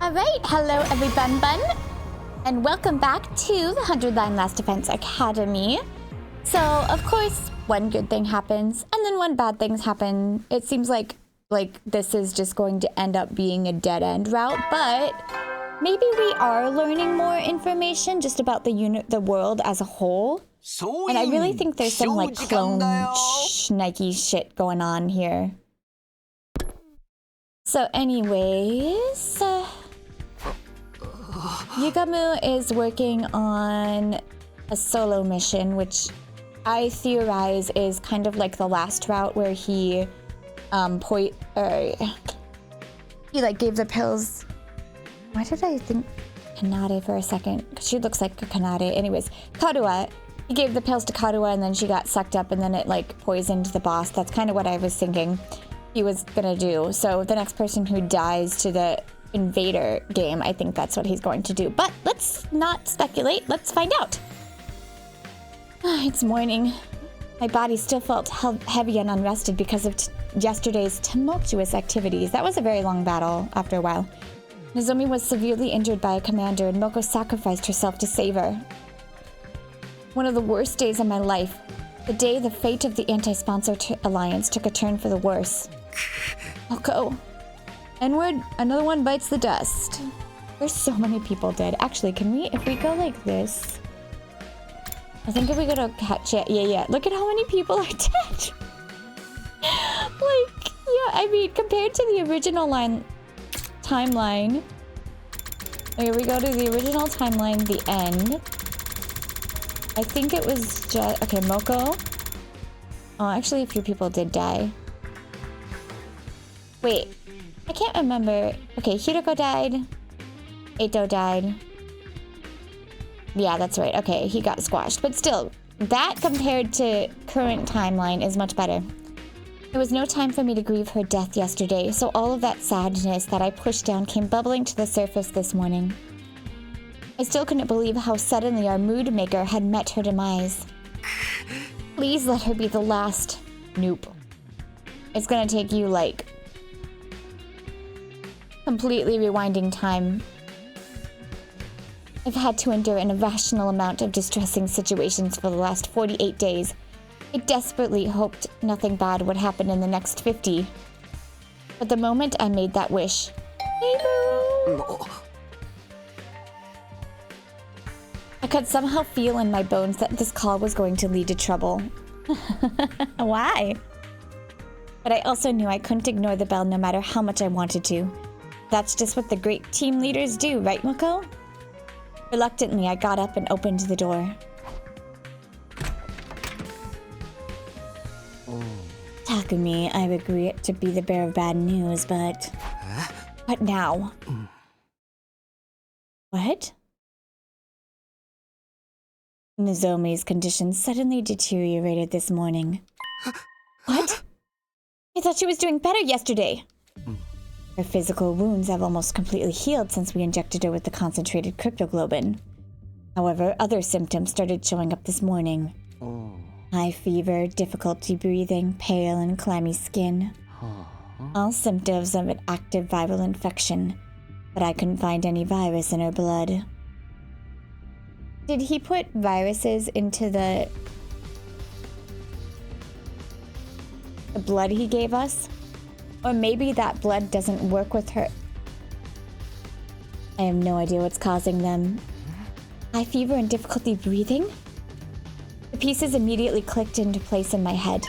Alright, hello every bun, and welcome back to the 100 Line Last Defense Academy. So, of course, one good thing happens, and then one bad thing happens. It seems like this is just going to end up being a dead-end route, but maybe we are learning more information just about the world as a whole. And I really think there's some, like, clone Nike shit going on here. So anyways, Yugamu is working on a solo mission, which I theorize is kind of like the last route where he, he gave the pills. Why did I think Kanade for a second? Because she looks like a Kanade. Anyways, Karuha. He gave the pills to Karuha and then she got sucked up and then it, like, poisoned the boss. That's kind of what I was thinking he was gonna do. So the next person who dies to the invader game, I think that's what he's going to do. But let's not speculate. Let's find out. It's morning. My body still felt heavy and unrested because of yesterday's tumultuous activities. That was a very long battle after a while. Nozomi was severely injured by a commander and Moko sacrificed herself to save her. One of the worst days of my life. The day the fate of the anti-sponsor alliance took a turn for the worse. Moko. N-word, another one bites the dust. There's so many people dead. Actually, if we go like this? I think if we go to catch it, yeah. Look at how many people are dead. I mean, compared to the original timeline. Here we go to the original timeline, the end. I think it was just... Okay, Moko. Oh, actually, a few people did die. Wait. I can't remember. Okay, Hiroko died. Eito died. Yeah, that's right. Okay, he got squashed. But still, that compared to current timeline is much better. There was no time for me to grieve her death yesterday, so all of that sadness that I pushed down came bubbling to the surface this morning. I still couldn't believe how suddenly our mood maker had met her demise. Please let her be the last. Nope. It's gonna take you, like, completely rewinding time. I've had to endure an irrational amount of distressing situations for the last 48 days. I desperately hoped nothing bad would happen in the next 50. But the moment I made that wish... Hey, boo! I could somehow feel in my bones that this call was going to lead to trouble. Why? But I also knew I couldn't ignore the bell no matter how much I wanted to. That's just what the great team leaders do, right, Moko? Reluctantly, I got up and opened the door. Takumi, I regret to be the bearer of bad news, but... What now? What? Nozomi's condition suddenly deteriorated this morning. What? I thought she was doing better yesterday. Her physical wounds have almost completely healed since we injected her with the concentrated cryptoglobin. However, other symptoms started showing up this morning. High fever, difficulty breathing, pale and clammy skin. All symptoms of an active viral infection, but I couldn't find any virus in her blood. Did he put viruses into the blood he gave us? Or maybe that blood doesn't work with her. I have no idea what's causing them. High fever and difficulty breathing? The pieces immediately clicked into place in my head.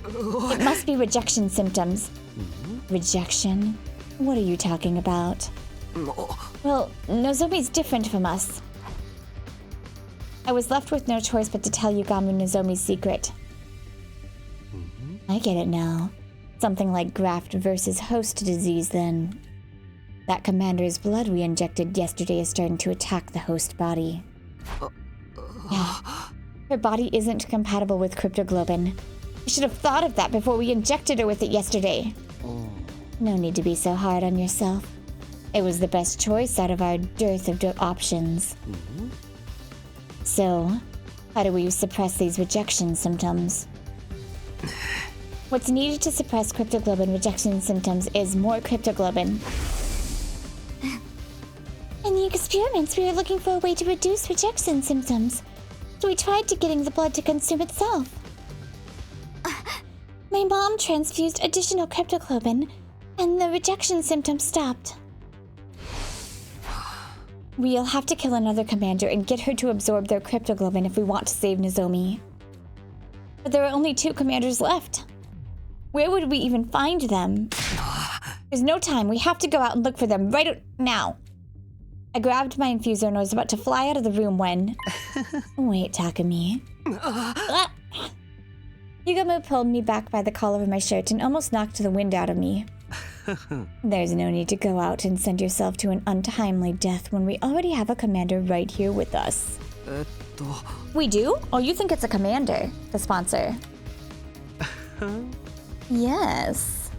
It must be rejection symptoms. Rejection? What are you talking about? Well, Nozomi's different from us. I was left with no choice but to tell Yugamu Nozomi's secret. I get it now. Something like graft versus host disease, then. That commander's blood we injected yesterday is starting to attack the host body. Yeah. Her body isn't compatible with cryptoglobin. I should have thought of that before we injected her with it yesterday. No need to be so hard on yourself. It was the best choice out of our dearth of options. So, how do we suppress these rejection symptoms? What's needed to suppress cryptoglobin rejection symptoms is more cryptoglobin. In the experiments, we were looking for a way to reduce rejection symptoms. So we tried to getting the blood to consume itself. My mom transfused additional cryptoglobin, and the rejection symptoms stopped. We'll have to kill another commander and get her to absorb their cryptoglobin if we want to save Nozomi. But there are only 2 commanders left. Where would we even find them? There's no time. We have to go out and look for them right now. I grabbed my infuser and was about to fly out of the room when... Wait, Takumi. Yugamo pulled me back by the collar of my shirt and almost knocked the wind out of me. There's no need to go out and send yourself to an untimely death when we already have a commander right here with us. We do? Oh, you think it's a commander, the sponsor. Yes.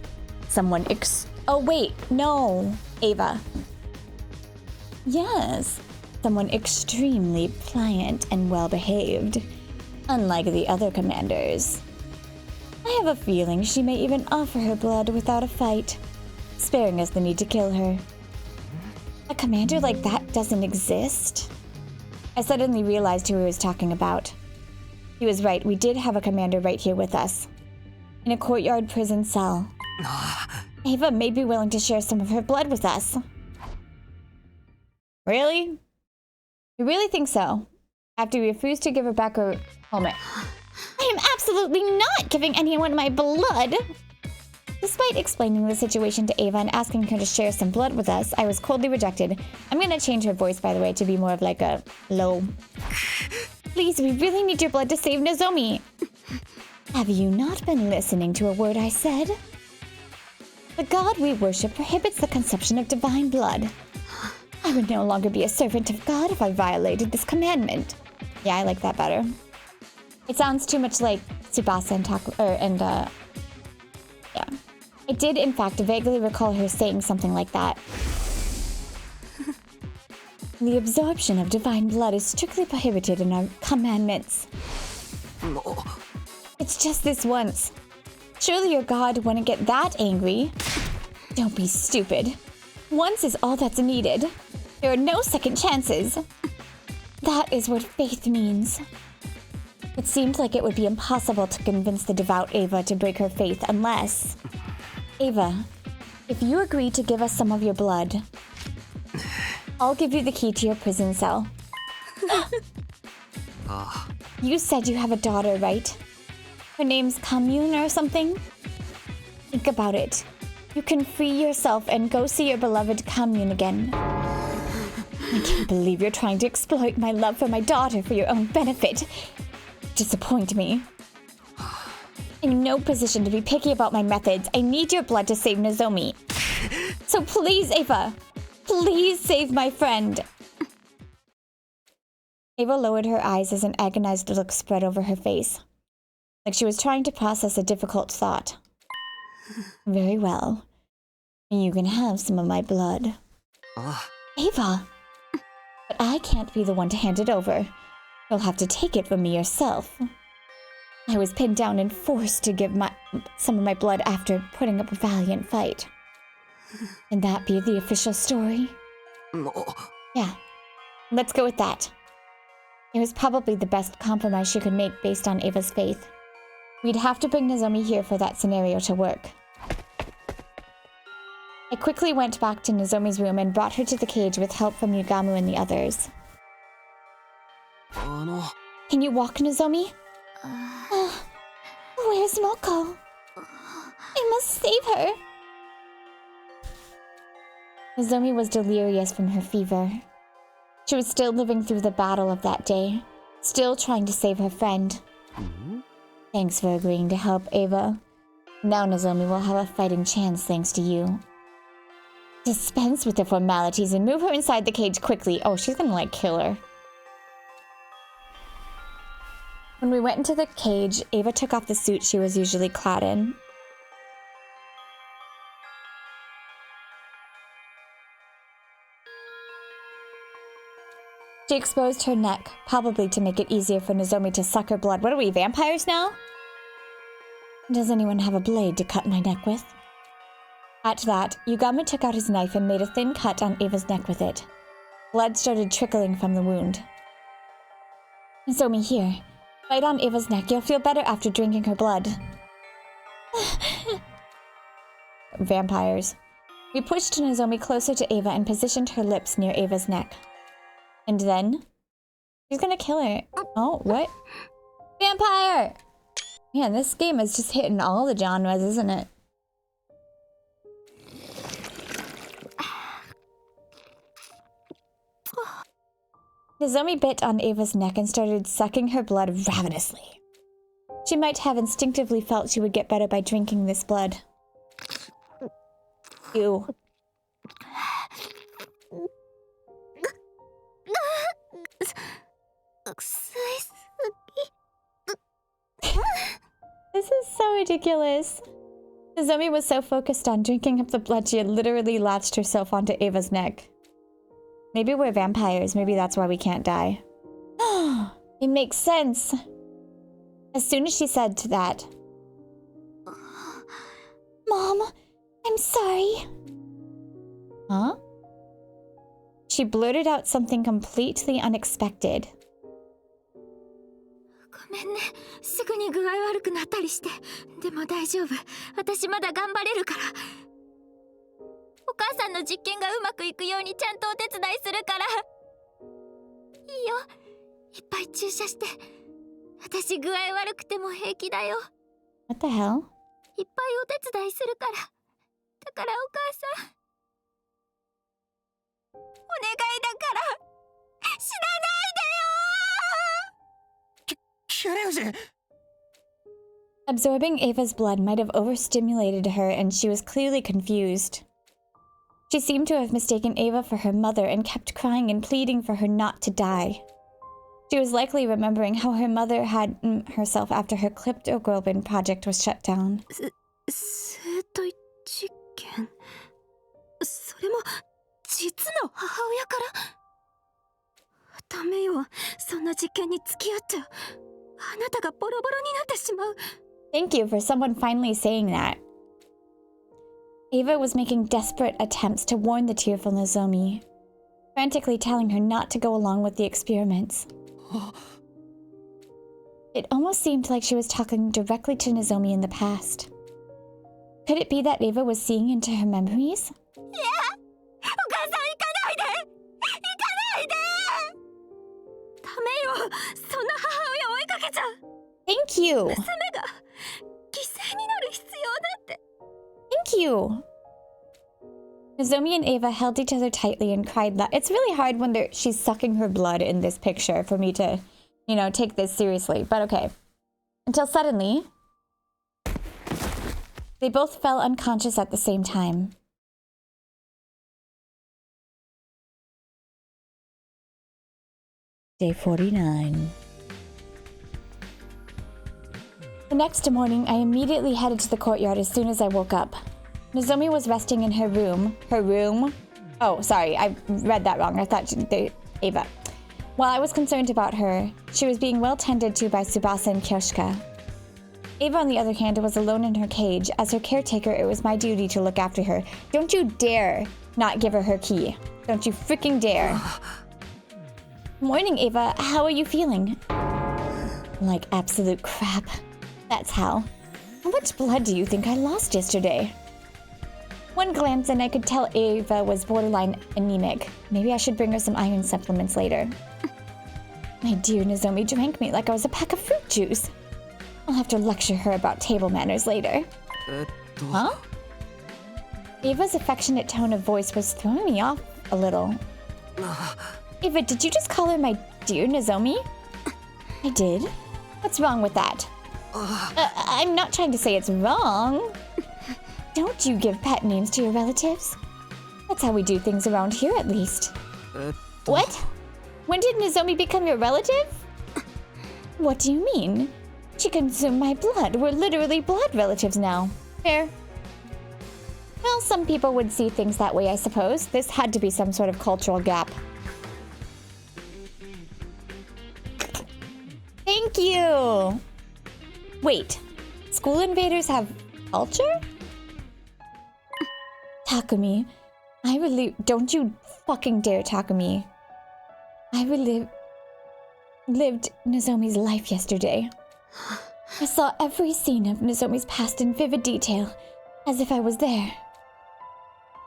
Someone oh, wait, no, Ava. Yes, someone extremely pliant and well-behaved, unlike the other commanders. I have a feeling she may even offer her blood without a fight, sparing us the need to kill her. A commander like that doesn't exist? I suddenly realized who he was talking about. He was right, we did have a commander right here with us. In a courtyard prison cell. Ava may be willing to share some of her blood with us. Really? You really think so? After we refused to give her back her helmet. I am absolutely not giving anyone my blood! Despite explaining the situation to Ava and asking her to share some blood with us, I was coldly rejected. I'm gonna change her voice, by the way, to be more of like a low. Please, we really need your blood to save Nozomi. Have you not been listening to a word I said? The god we worship prohibits the consumption of divine blood. I would no longer be a servant of God if I violated this commandment. Yeah, I like that better. It sounds too much like Tsubasa and yeah. I did, in fact, vaguely recall her saying something like that. The absorption of divine blood is strictly prohibited in our commandments. It's just this once. Surely your god wouldn't get that angry. Don't be stupid. Once is all that's needed. There are no second chances. That is what faith means. It seemed like it would be impossible to convince the devout Ava to break her faith unless... Ava, if you agree to give us some of your blood, I'll give you the key to your prison cell. You said you have a daughter, right? Her name's Commune or something? Think about it. You can free yourself and go see your beloved Commune again. I can't believe you're trying to exploit my love for my daughter for your own benefit. Disappoint me. I'm in no position to be picky about my methods. I need your blood to save Nozomi. So please, Ava, please save my friend. Ava lowered her eyes as an agonized look spread over her face, like she was trying to process a difficult thought. Very well. You can have some of my blood. Ava! But I can't be the one to hand it over. You'll have to take it from me yourself. I was pinned down and forced to give some of my blood after putting up a valiant fight. Can that be the official story? Yeah, let's go with that. It was probably the best compromise she could make based on Ava's faith. We'd have to bring Nozomi here for that scenario to work. I quickly went back to Nozomi's room and brought her to the cage with help from Yugamu and the others. Can you walk, Nozomi? Where's Moko? I must save her. Nozomi was delirious from her fever. She was still living through the battle of that day, still trying to save her friend. Thanks for agreeing to help, Ava. Now Nozomi will have a fighting chance thanks to you. Dispense with the formalities and move her inside the cage quickly. Oh, she's gonna, like, kill her. When we went into the cage, Ava took off the suit she was usually clad in. She exposed her neck, probably to make it easier for Nozomi to suck her blood. What are we, vampires now? Does anyone have a blade to cut my neck with? At that, Yugamu took out his knife and made a thin cut on Ava's neck with it. Blood started trickling from the wound. Nozomi, here. Bite on Ava's neck. You'll feel better after drinking her blood. Vampires. We pushed Nozomi closer to Ava and positioned her lips near Ava's neck. And then... she's gonna kill her. Oh, what? Vampire! Man, this game is just hitting all the genres, isn't it? Nozomi bit on Ava's neck and started sucking her blood ravenously. She might have instinctively felt she would get better by drinking this blood. Ew. This is so ridiculous. Nozomi was so focused on drinking up the blood she had literally latched herself onto Ava's neck. Maybe we're vampires. Maybe that's why we can't die. It makes sense. As soon as she said that... Mom, I'm sorry. Huh? She blurted out something completely unexpected. ごめんね。すぐに具合悪くなったりして。でも大丈夫。私まだ頑張れるから。お母さんの実験がうまくいくようにちゃんとお手伝いするから。いいよ。いっぱい注射して。私具合悪くても平気だよ。What the hell? いっぱいお手伝いするから。だからお母さん。お願いだから。死なないでよ。 Absorbing Ava's blood might have overstimulated her, and she was clearly confused. She seemed to have mistaken Ava for her mother and kept crying and pleading for her not to die. She was likely remembering how her mother had herself after her cryptoglobin project was shut down. 生体実験。それも実の母親から。ダメよ。そんな実験に付き合っちゃう。あなたがボロボロになってしまう。 Thank you for someone finally saying that. Ava was making desperate attempts to warn the tearful Nozomi, frantically telling her not to go along with the experiments. It almost seemed like she was talking directly to Nozomi in the past. Could it be that Ava was seeing into her memories? Yeah! お母さん行かないで！行かないで！ダメよ！そんな母親追いかけちゃう！ Thank you! 娘が犠牲になる必要だって。 Thank you! Nozomi and Ava held each other tightly and cried loud. It's really hard when she's sucking her blood in this picture for me to, you know, take this seriously. But okay. Until suddenly, they both fell unconscious at the same time. Day 49. The next morning, I immediately headed to the courtyard as soon as I woke up. Nozomi was resting in her room. Her room? Oh, sorry, I read that wrong. I thought Ava. While I was concerned about her, she was being well tended to by Tsubasa and Kyoshika. Ava, on the other hand, was alone in her cage. As her caretaker, it was my duty to look after her. Don't you dare not give her her key. Don't you freaking dare. Morning, Ava. How are you feeling? Like absolute crap. That's how. How much blood do you think I lost yesterday? One glance and I could tell Ava was borderline anemic. Maybe I should bring her some iron supplements later. My dear Nozomi drank me like I was a pack of fruit juice. I'll have to lecture her about table manners later. Huh? Ava's affectionate tone of voice was throwing me off a little. Ava, did you just call her my dear Nozomi? I did? What's wrong with that? I'm not trying to say it's wrong. Don't you give pet names to your relatives? That's how we do things around here, at least. What? When did Nozomi become your relative? What do you mean? She consumed my blood. We're literally blood relatives now. Fair. Well, some people would see things that way, I suppose. This had to be some sort of cultural gap. Thank you! Wait, school invaders have culture? Takumi, I really... Don't you fucking dare, Takumi. I lived Nozomi's life yesterday. I saw every scene of Nozomi's past in vivid detail, as if I was there.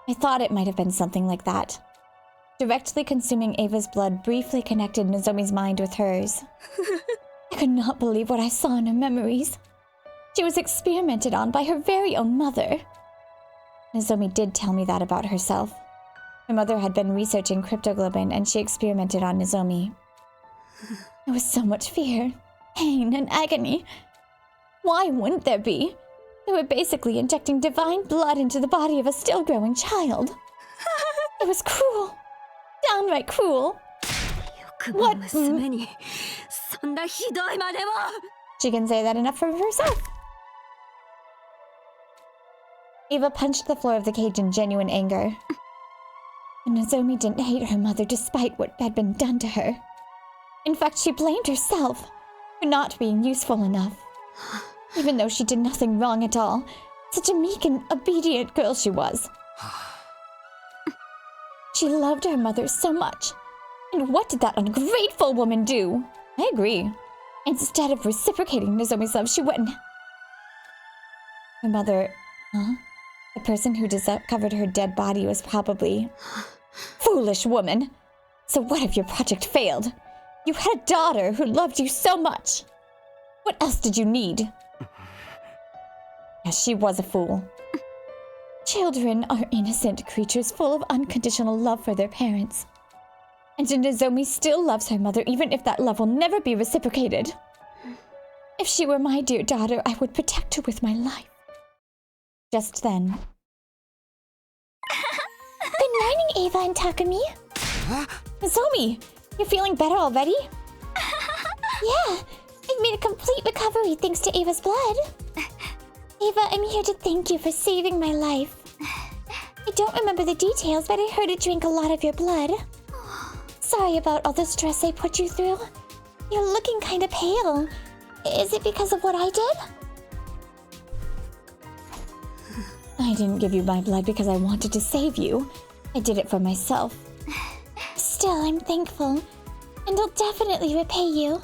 I thought it might have been something like that. Directly consuming Ava's blood briefly connected Nozomi's mind with hers. I could not believe what I saw in her memories. She was experimented on by her very own mother. Nozomi did tell me that about herself. Her mother had been researching cryptoglobin and she experimented on Nozomi. There was so much fear, pain, and agony. Why wouldn't there be? They were basically injecting divine blood into the body of a still-growing child. It was cruel. Downright cruel. What? She can say that enough for herself. Eva punched the floor of the cage in genuine anger. And Nozomi didn't hate her mother despite what had been done to her. In fact, she blamed herself for not being useful enough. Even though she did nothing wrong at all, such a meek and obedient girl she was. She loved her mother so much. And what did that ungrateful woman do? I agree. Instead of reciprocating Nozomi's love, she went and... Her mother... Huh? The person who discovered her dead body was probably... Foolish woman! So what if your project failed? You had a daughter who loved you so much. What else did you need? Yes, she was a fool. Children are innocent creatures full of unconditional love for their parents. And Nozomi still loves her mother even if that love will never be reciprocated. If she were my dear daughter, I would protect her with my life. Just then. Good morning, Eva and Takumi. Huh? Nozomi, you're feeling better already? Yeah, I've made a complete recovery thanks to Ava's blood. Eva, I'm here to thank you for saving my life. I don't remember the details, but I heard it drank a lot of your blood. Sorry about all the stress I put you through. You're looking kind of pale. Is it because of what I did? I didn't give you my blood because I wanted to save you. I did it for myself. Still, I'm thankful. And I'll definitely repay you.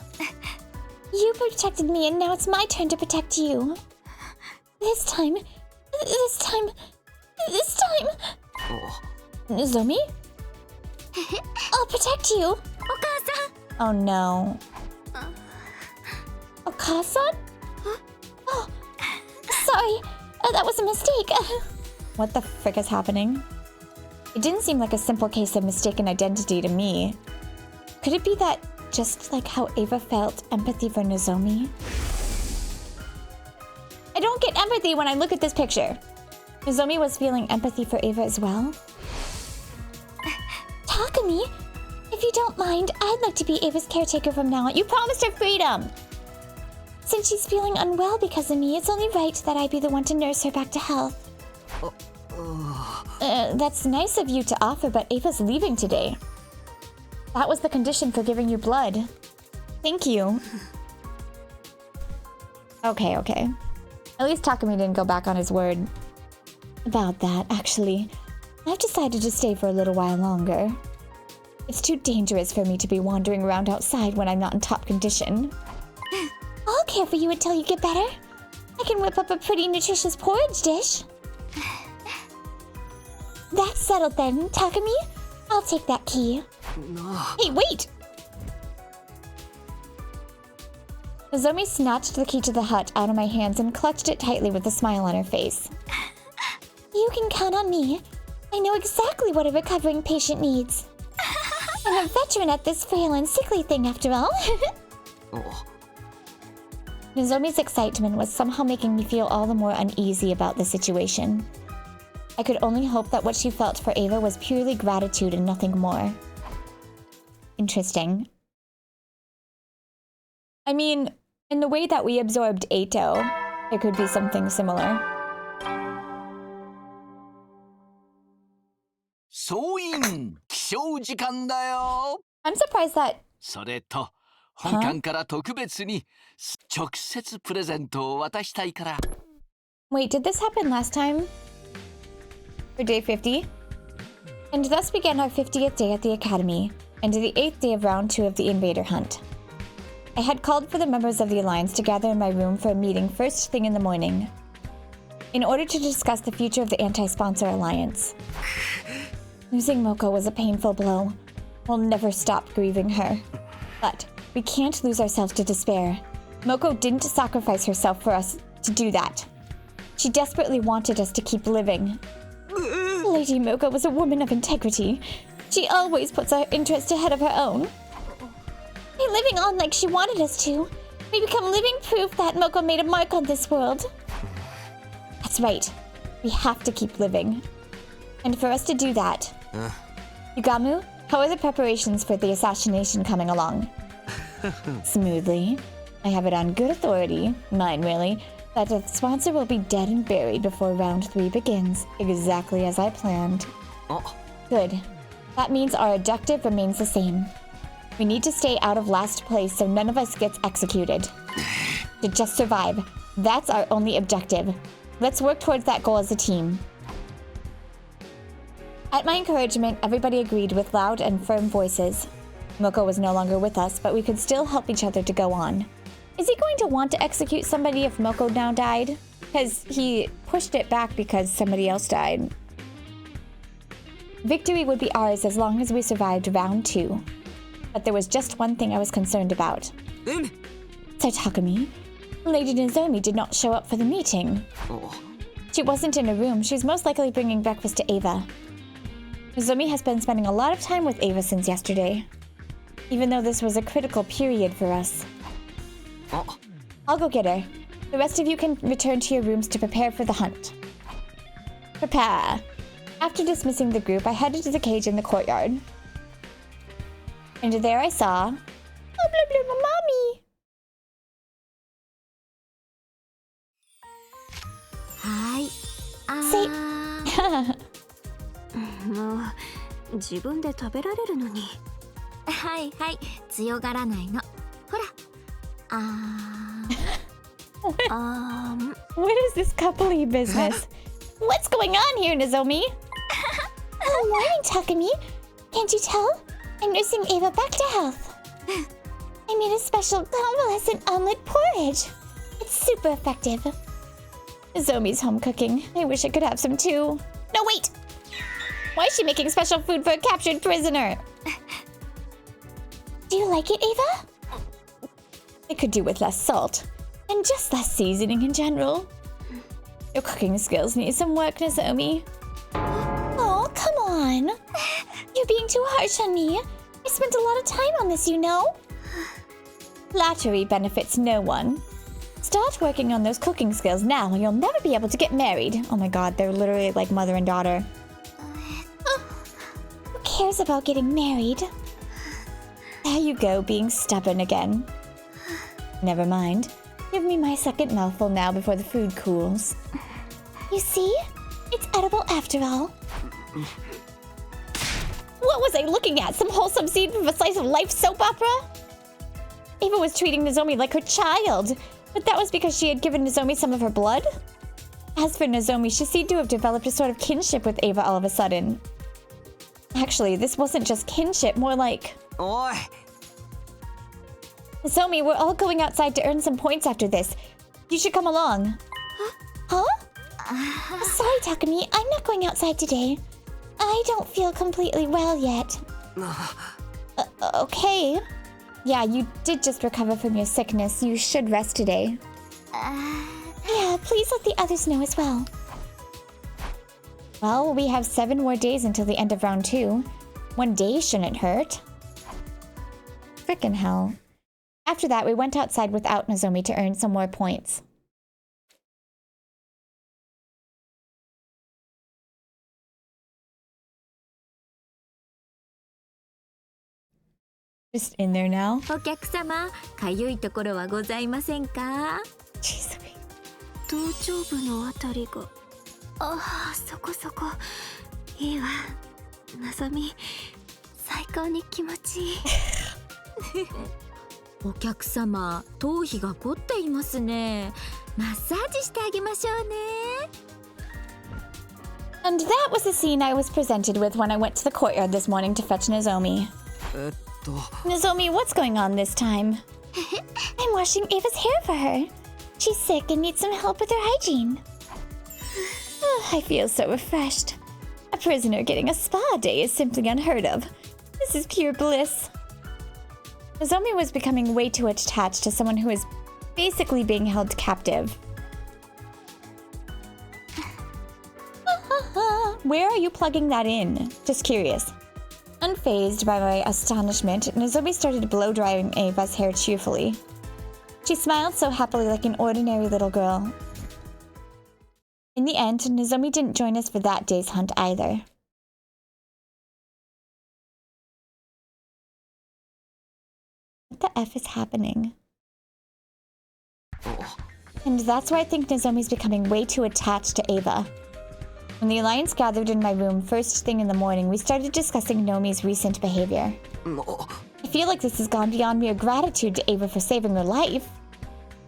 You protected me and now it's my turn to protect you. This time... Nozomi? I'll protect you. Oh no. Okasa? Oh, sorry. That was a mistake. What the frick is happening? It didn't seem like a simple case of mistaken identity to me. Could it be that, just like how Ava felt empathy for Nozomi? I don't get empathy when I look at this picture. Nozomi was feeling empathy for Ava as well. Takumi, if you don't mind, I'd like to be Ava's caretaker from now on. You promised her freedom! Since she's feeling unwell because of me, it's only right that I be the one to nurse her back to health. That's nice of you to offer, but Ava's leaving today. That was the condition for giving you blood. Thank you. Okay. At least Takumi didn't go back on his word. About that, actually, I've decided to stay for a little while longer. It's too dangerous for me to be wandering around outside when I'm not in top condition. I'll care for you until you get better. I can whip up a pretty nutritious porridge dish. That's settled then, Takumi. I'll take that key. No. Hey, wait! Nozomi snatched the key to the hut out of my hands and clutched it tightly with a smile on her face. You can count on me. I know exactly what a recovering patient needs. I'm a veteran at this frail and sickly thing, after all. Oh. Nozomi's excitement was somehow making me feel all the more uneasy about the situation. I could only hope that what she felt for Ava was purely gratitude and nothing more. Interesting. I mean, in the way that we absorbed Eito, there could be something similar. I'm surprised that... それと本館から特別に直接プレゼントを渡したいから。 Wait, did this happen last time? For day 50? And thus began our 50th day at the academy. and to the 8th day of round 2 of the invader hunt. I had called for the members of the Alliance to gather in my room for a meeting first thing in the morning, in order to discuss the future of the anti-sponsor alliance. Losing Moko was a painful blow. We'll never stop grieving her. But we can't lose ourselves to despair. Moko didn't sacrifice herself for us to do that. She desperately wanted us to keep living. Lady Moko was a woman of integrity. She always puts her interest ahead of her own. By living on like she wanted us to, we become living proof that Moko made a mark on this world. That's right. We have to keep living. And for us to do that... Yugamu, how are the preparations for the assassination coming along? Smoothly. I have it on good authority, mine really, that the sponsor will be dead and buried before round 3 begins, exactly as I planned. Good. That means our objective remains the same. We need to stay out of last place so none of us gets executed. To just survive. That's our only objective. Let's work towards that goal as a team. At my encouragement, everybody agreed with loud and firm voices. Moko was no longer with us, but we could still help each other to go on. Is he going to want to execute somebody if Moko now died? Because he pushed it back because somebody else died. Victory would be ours as long as we survived round 2. But there was just one thing I was concerned about. Sir Takumi, Lady Nozomi did not show up for the meeting. She wasn't in her room. She's most likely bringing breakfast to Ava. Nozomi has been spending a lot of time with Ava since yesterday, even though this was a critical period for us. I'll go get her. The rest of you can return to your rooms to prepare for the hunt. Prepare. After dismissing the group, I headed to the cage in the courtyard. And there I saw... Oh, blah, blah, blah, mommy! はい。もう自分で食べられるのに。はいはい、強がらないの。ほら。What is this coupley business? What's going on here, Nozomi? Oh, morning, Takumi. Can't you tell? I'm nursing Ava back to health. I made a special convalescent omelet porridge. It's super effective. Nozomi's home cooking. I wish I could have some too. No, wait! Why is she making special food for a captured prisoner? Do you like it, Ava? I could do with less salt. And just less seasoning in general. Your cooking skills need some work, Nozomi. Oh, come on. You're being too harsh on me. I spent a lot of time on this, you know. Flattery benefits no one. Start working on those cooking skills now or you'll never be able to get married. Oh my god, they're literally like mother and daughter. Who cares about getting married? There you go, being stubborn again. Never mind. Give me my second mouthful now before the food cools. You see? It's edible after all. What was I looking at? Some wholesome scene from a slice of life soap opera? Ava was treating Nozomi like her child, but that was because she had given Nozomi some of her blood? As for Nozomi, she seemed to have developed a sort of kinship with Ava all of a sudden. Actually, this wasn't just kinship, more like... Oi! Nozomi, we're all going outside to earn some points after this. You should come along. Huh? Sorry, Takumi. I'm not going outside today. I don't feel completely well yet. Okay. Yeah, you did just recover from your sickness. You should rest today. Yeah, please let the others know as well. Well, we have 7 more days until the end of round 2. 1 day shouldn't hurt. Frickin' hell. After that, we went outside without Nozomi to earn some more points. Just in there now. お客様、かゆいところはございませんか？ Jeez. 頭頂部のあたりが。ああ、そこそこ。いいわ。のぞみ、最高に気持ちいい。お客様、頭皮が凝っていますね。マッサージしてあげましょうね。And that was the scene I was presented with when I went to the courtyard this morning to fetch Nozomi. Nozomi, what's going on this time? I'm washing Ava's hair for her. She's sick and needs some help with her hygiene. Oh, I feel so refreshed. A prisoner getting a spa day is simply unheard of. This is pure bliss. Nozomi was becoming way too attached to someone who is basically being held captive. Where are you plugging that in? Just curious. Unfazed by my astonishment, Nozomi started blow-drying Ava's hair cheerfully. She smiled so happily like an ordinary little girl. In the end, Nozomi didn't join us for that day's hunt either. What the F is happening? And that's why I think Nozomi's becoming way too attached to Ava. When the Alliance gathered in my room first thing in the morning, we started discussing Nomi's recent behavior. I feel like this has gone beyond mere gratitude to Ava for saving her life.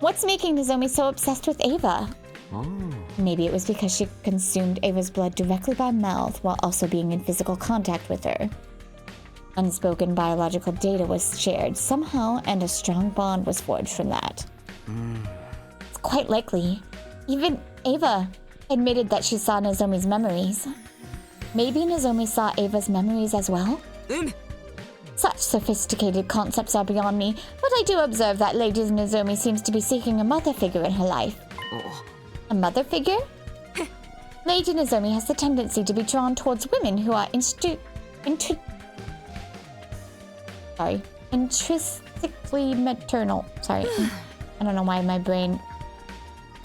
What's making Nozomi so obsessed with Ava? Maybe it was because she consumed Ava's blood directly by mouth while also being in physical contact with her. Unspoken biological data was shared somehow, and a strong bond was forged from that. It's quite likely. Even Ava admitted that she saw Nozomi's memories. Maybe Nozomi saw Ava's memories as well? Such sophisticated concepts are beyond me, but I do observe that Lady Nozomi seems to be seeking a mother figure in her life. A mother figure? Lady Nozomi has the tendency to be drawn towards women who are intrinsically maternal. Sorry, I don't know why my brain...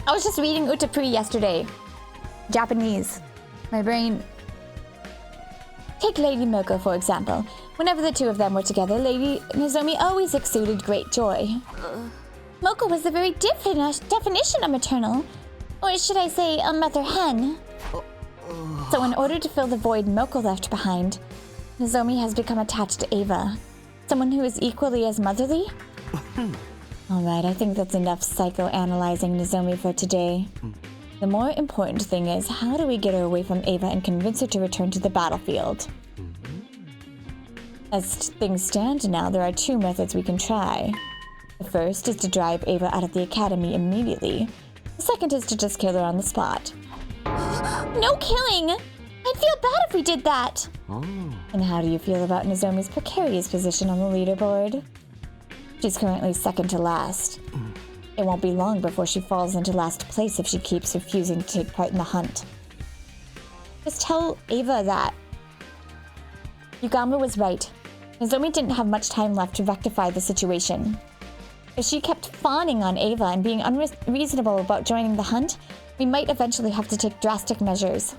I was just reading Utapri yesterday. Japanese. My brain... Take Lady Moko, for example. Whenever the two of them were together, Lady Nozomi always exuded great joy. Moko was the very definition of maternal. Or should I say, a mother hen. So in order to fill the void Moko left behind, Nozomi has become attached to Ava. Someone who is equally as motherly? Alright, I think that's enough psychoanalyzing Nozomi for today. The more important thing is, how do we get her away from Ava and convince her to return to the battlefield? As things stand now, there are two methods we can try. The first is to drive Ava out of the academy immediately. The second is to just kill her on the spot. No killing! I'd feel bad if we did that! And how do you feel about Nozomi's precarious position on the leaderboard? She's currently second to last. It won't be long before she falls into last place if she keeps refusing to take part in the hunt. Just tell Ava that. Yugama was right. Nozomi didn't have much time left to rectify the situation. If she kept fawning on Ava and being unreasonable about joining the hunt, we might eventually have to take drastic measures.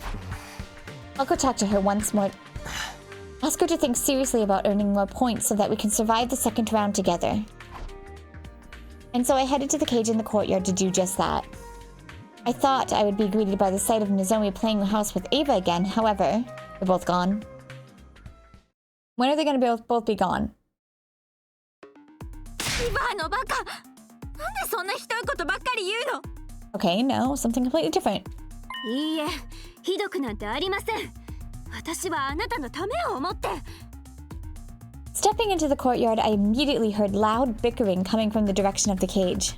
I'll go talk to her once more. Ask her to think seriously about earning more points so that we can survive the second round together. And so I headed to the cage in the courtyard to do just that. I thought I would be greeted by the sight of Nozomi playing house with Ava again, however, they're both gone. When are they going to both be gone? Okay, no, something completely different. Stepping into the courtyard, I immediately heard loud bickering coming from the direction of the cage.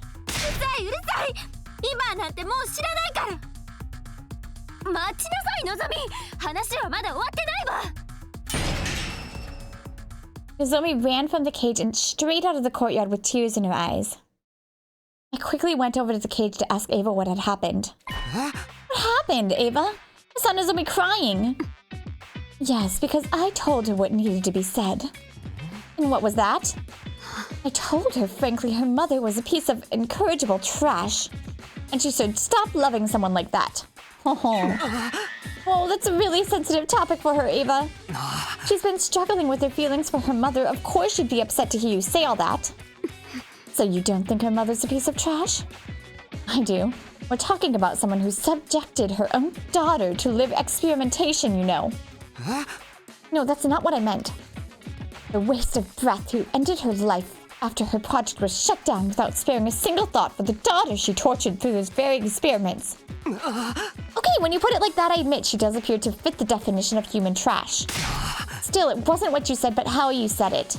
Nozomi ran from the cage and straight out of the courtyard with tears in her eyes. I quickly went over to the cage to ask Ava what had happened. What happened, Ava? I saw Nozomi crying. Yes, because I told her what needed to be said. And what was that? I told her, frankly, her mother was a piece of incorrigible trash. And she should stop loving someone like that. Oh, that's a really sensitive topic for her, Ava. She's been struggling with her feelings for her mother. Of course she'd be upset to hear you say all that. So you don't think her mother's a piece of trash? I do. We're talking about someone who subjected her own daughter to live experimentation, you know. No, that's not what I meant. The waste of breath who ended her life after her project was shut down without sparing a single thought for the daughter she tortured through those very experiments. Okay, when you put it like that, I admit she does appear to fit the definition of human trash. Still, it wasn't what you said, but how you said it.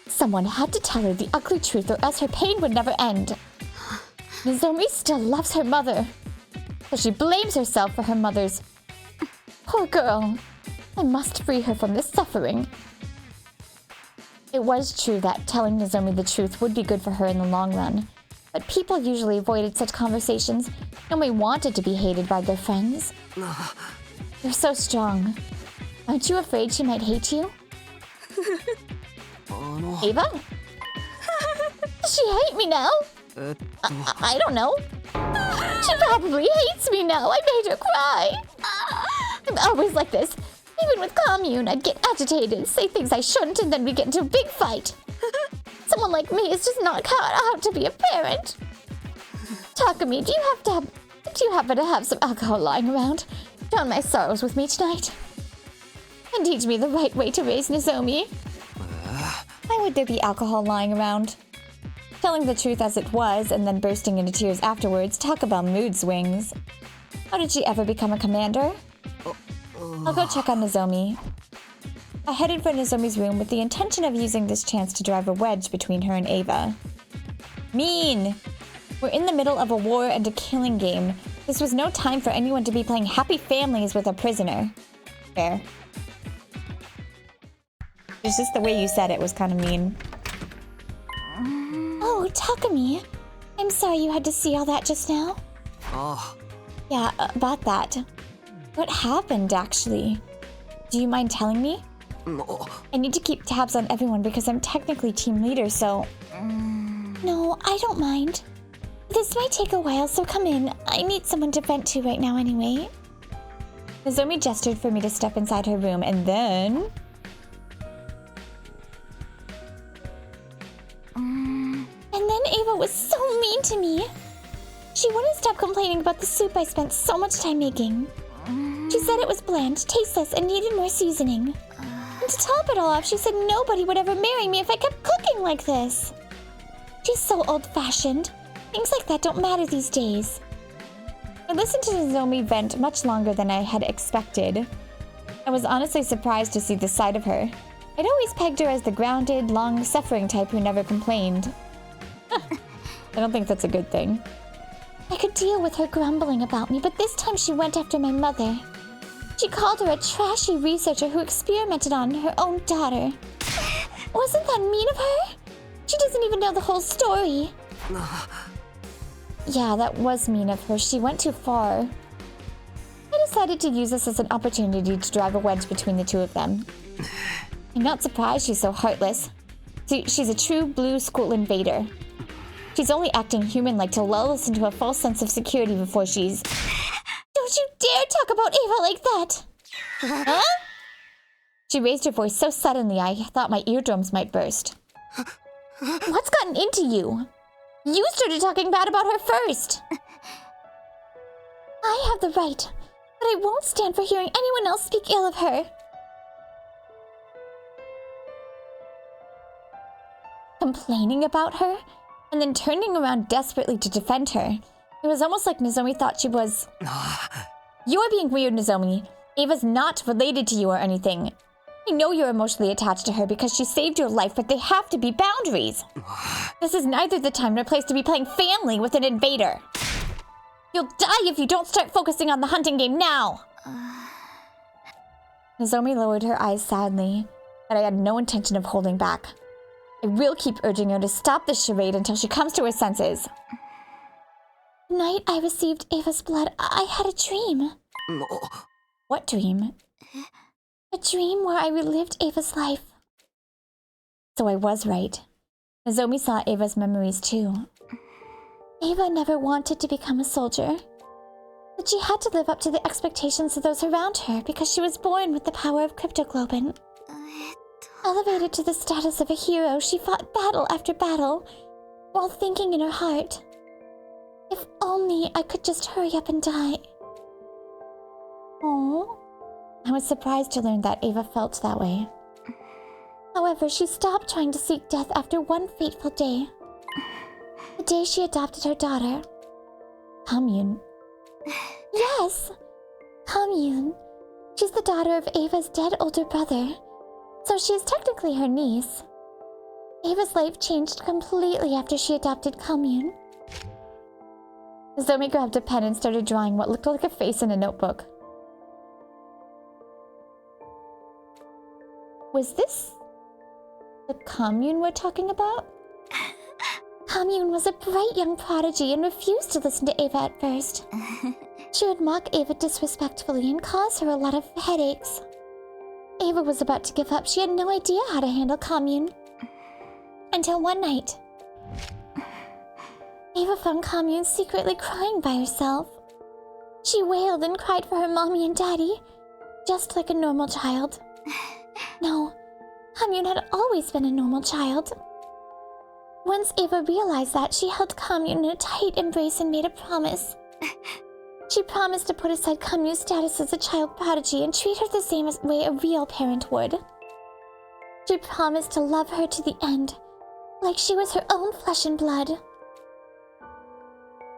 Someone had to tell her the ugly truth or else her pain would never end. Nozomi still loves her mother, but she blames herself for her mother's... Poor girl. I must free her from this suffering. It was true that telling Nozomi the truth would be good for her in the long run, but people usually avoided such conversations. Nobody wanted to be hated by their friends. You're so strong. Aren't you afraid she might hate you? Ava? Does she hate me now? I don't know. She probably hates me now. I made her cry. I'm always like this. Even with commune, I'd get agitated, say things I shouldn't, and then we get into a big fight. Someone like me is just not cut out to be a parent. Takumi, do you happen to have some alcohol lying around? Drown my sorrows with me tonight. And teach me the right way to raise Nozomi. Why would there be alcohol lying around? Telling the truth as it was, and then bursting into tears afterwards, talk about mood swings. How did she ever become a commander? I'll go check on Nozomi. I headed for Nozomi's room with the intention of using this chance to drive a wedge between her and Ava. Mean! We're in the middle of a war and a killing game. This was no time for anyone to be playing happy families with a prisoner. Fair. It's just the way you said it was kind of mean. Oh, Takumi. I'm sorry you had to see all that just now. Oh. Yeah, about that. What happened, actually? Do you mind telling me? No. I need to keep tabs on everyone because I'm technically team leader, so... No, I don't mind. This might take a while, so come in. I need someone to vent to right now anyway. Nozomi gestured for me to step inside her room, and then... And then Ava was so mean to me. She wouldn't stop complaining about the soup I spent so much time making. She said it was bland, tasteless, and needed more seasoning. And to top it all off, she said nobody would ever marry me if I kept cooking like this. She's so old-fashioned. Things like that don't matter these days. I listened to Nozomi vent much longer than I had expected. I was honestly surprised to see this side of her. I'd always pegged her as the grounded, long-suffering type who never complained. I don't think that's a good thing. I could deal with her grumbling about me, but this time she went after my mother. She called her a trashy researcher who experimented on her own daughter. Wasn't that mean of her? She doesn't even know the whole story. Yeah, that was mean of her. She went too far. I decided to use this as an opportunity to drive a wedge between the two of them. I'm not surprised she's so heartless. See, she's a true blue school invader. She's only acting human-like to lull us into a false sense of security before she's... Don't you dare talk about Ava like that! Huh? She raised her voice so suddenly I thought my eardrums might burst. What's gotten into you? You started talking bad about her first. I have the right, but I won't stand for hearing anyone else speak ill of her. Complaining about her? And then turning around desperately to defend her. It was almost like Nozomi thought she was... You're being weird, Nozomi. Ava's not related to you or anything. I know you're emotionally attached to her because she saved your life, but there have to be boundaries. This is neither the time nor place to be playing family with an invader. You'll die if you don't start focusing on the hunting game now. Nozomi lowered her eyes sadly, but I had no intention of holding back. I will keep urging her to stop this charade until she comes to her senses. The night I received Ava's blood, I had a dream. No. What dream? A dream where I relived Ava's life. So I was right. Nozomi saw Ava's memories too. Ava never wanted to become a soldier, but she had to live up to the expectations of those around her because she was born with the power of cryptoglobin. Elevated to the status of a hero, she fought battle after battle, while thinking in her heart, if only I could just hurry up and die. Oh, I was surprised to learn that Ava felt that way. However, she stopped trying to seek death after one fateful day. The day she adopted her daughter. Commune. Yes, commune. She's the daughter of Ava's dead older brother, so she is technically her niece. Ava's life changed completely after she adopted Commune. Nozomi grabbed a pen and started drawing what looked like a face in a notebook. Was this the Commune we're talking about? Commune was a bright young prodigy and refused to listen to Ava at first. She would mock Ava disrespectfully and cause her a lot of headaches. Ava was about to give up. She had no idea how to handle Commune. Until one night, Ava found Commune secretly crying by herself. She wailed and cried for her mommy and daddy, just like a normal child. No, Commune had always been a normal child. Once Ava realized that, she held Commune in a tight embrace and made a promise. She promised to put aside Commune's status as a child prodigy and treat her the same way a real parent would. She promised to love her to the end, like she was her own flesh and blood.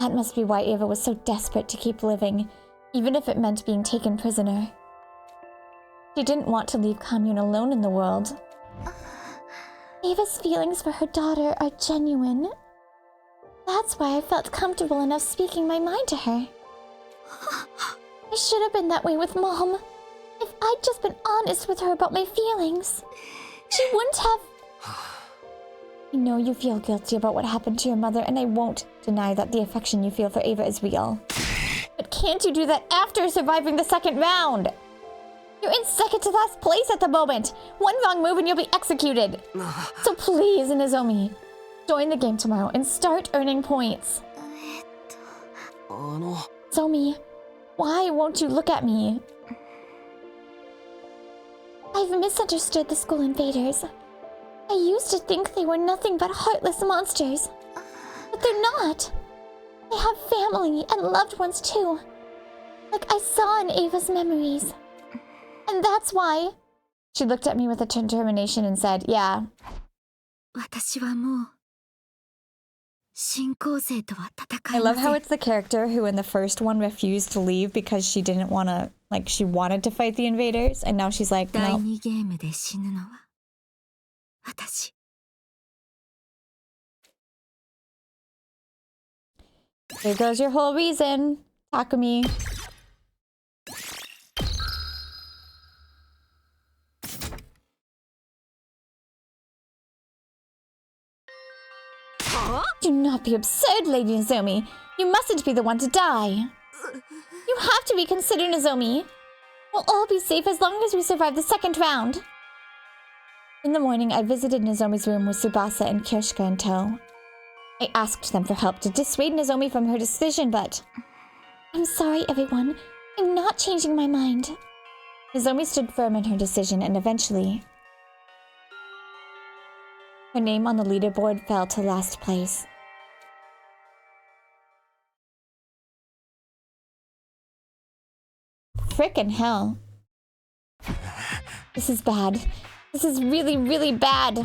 That must be why Ava was so desperate to keep living, even if it meant being taken prisoner. She didn't want to leave Commune alone in the world. Ava's feelings for her daughter are genuine. That's why I felt comfortable enough speaking my mind to her. I should have been that way with Mom. If I'd just been honest with her about my feelings, she wouldn't have... I know you feel guilty about what happened to your mother, and I won't deny that the affection you feel for Ava is real. But can't you do that after surviving the second round? You're in second to last place at the moment. One wrong move and you'll be executed. So please, Nozomi, join the game tomorrow and start earning points. Nozomi, why won't you look at me? I've misunderstood the school invaders. I used to think they were nothing but heartless monsters. But they're not. They have family and loved ones too. Like I saw in Ava's memories. And that's why... She looked at me with a determination and said, yeah. I love how it's the character who in the first one refused to leave because she didn't want to, like, she wanted to fight the invaders, and now she's like, no. There goes your whole reason, Takumi. Do not be absurd, Lady Nozomi. You mustn't be the one to die. You have to reconsider, Nozomi. We'll all be safe as long as we survive the second round. In the morning, I visited Nozomi's room with Tsubasa and Kirishika in tow. I asked them for help to dissuade Nozomi from her decision, but... I'm sorry, everyone. I'm not changing my mind. Nozomi stood firm in her decision, and eventually... her name on the leaderboard fell to last place. Frickin' hell. This is bad. This is really, really bad.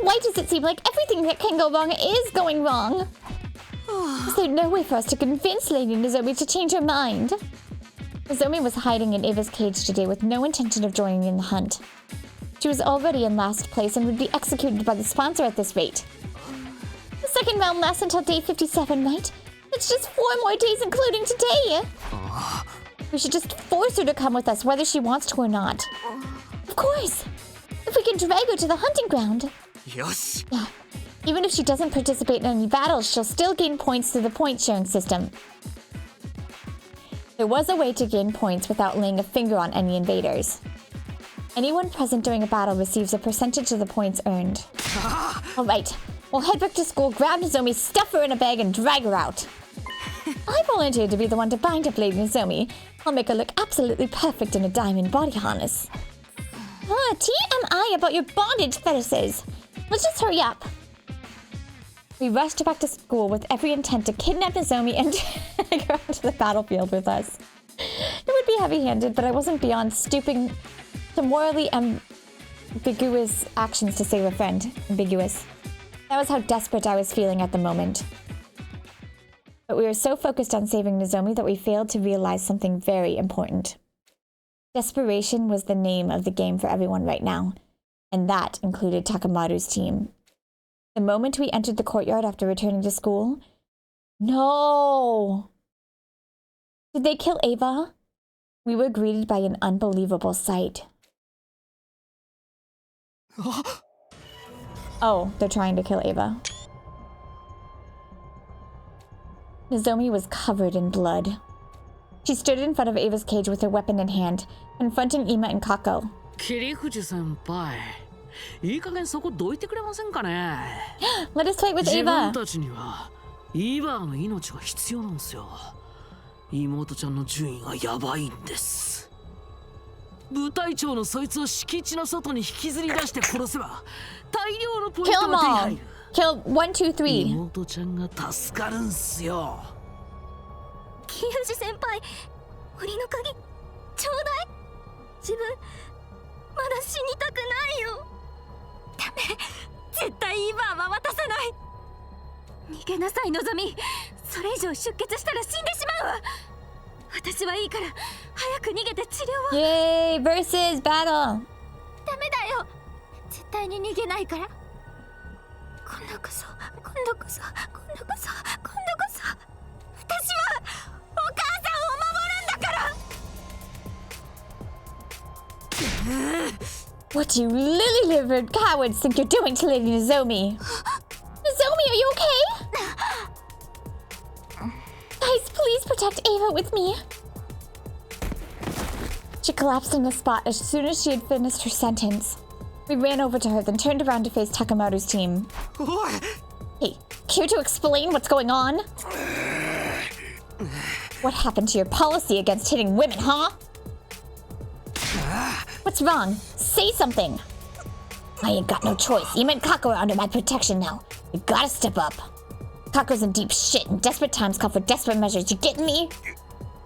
Why does it seem like everything that can go wrong is going wrong? Is there no way for us to convince Lady Nozomi to change her mind? Nozomi was hiding in Ava's cage today with no intention of joining in the hunt. She was already in last place and would be executed by the sponsor at this rate. The second round lasts until day 57, right? It's just 4 more days, including today. We should just force her to come with us, whether she wants to or not. Of course. If we can drag her to the hunting ground. Yes. Yeah. Even if she doesn't participate in any battles, she'll still gain points through the point-sharing system. There was a way to gain points without laying a finger on any invaders. Anyone present during a battle receives a percentage of the points earned. Alright, we'll head back to school, grab Nozomi, stuff her in a bag, and drag her out. I volunteered to be the one to bind up Lady Nozomi. I'll make her look absolutely perfect in a diamond body harness. TMI about your bondage fetishes. Let's just hurry up. We rushed back to school with every intent to kidnap Nozomi and drag her onto the battlefield with us. It would be heavy-handed, but I wasn't beyond stooping to morally ambiguous actions to save a friend. Ambiguous. That was how desperate I was feeling at the moment. But we were so focused on saving Nozomi that we failed to realize something very important. Desperation was the name of the game for everyone right now, and that included Takemaru's team. The moment we entered the courtyard after returning to school... No! Did they kill Ava? We were greeted by an unbelievable sight. Oh, they're trying to kill Ava. Nozomi was covered in blood. She stood in front of Ava's cage with her weapon in hand, confronting Ima and Kako. 桐藤先輩、いい加減そこどいてくれませんかね。 Let us fight with 自 Ava! 分たちにはイーバーの命が必要なんですよ。妹ちゃんの順位がやばいんです。部隊長のそいつを敷地の外に引きずり出して殺せば大量のポイントが手に入る。Kill 1, 2, 3. 妹ちゃんが助かるんすよ。桐藤先輩、檻の鍵ちょうだい。自分まだ死にたくないよ。ダメ、絶対イーバーは渡さない。逃げなさい、のぞみ。それ以上出血したら死んでしまうわ。私はいいから早く逃げて治療を。 Yay! Versus battle! ダメだよ、絶対に逃げないから。今度こそ、今度こそ、今度こそ、今度こそ、私はお母さんを守るんだから。What do you lily-livered cowards think you're doing to Lady Nozomi? Nozomi, are you okay? Guys, please protect Ava with me. She collapsed in the spot as soon as she had finished her sentence. We ran over to her, then turned around to face Takemaru's team. Hey, care to explain what's going on? What happened to your policy against hitting women, huh? What's wrong? Say something! I ain't got no choice. You and Kako are under my protection now. You gotta step up. Kako's in deep shit, and desperate times call for desperate measures. You getting me?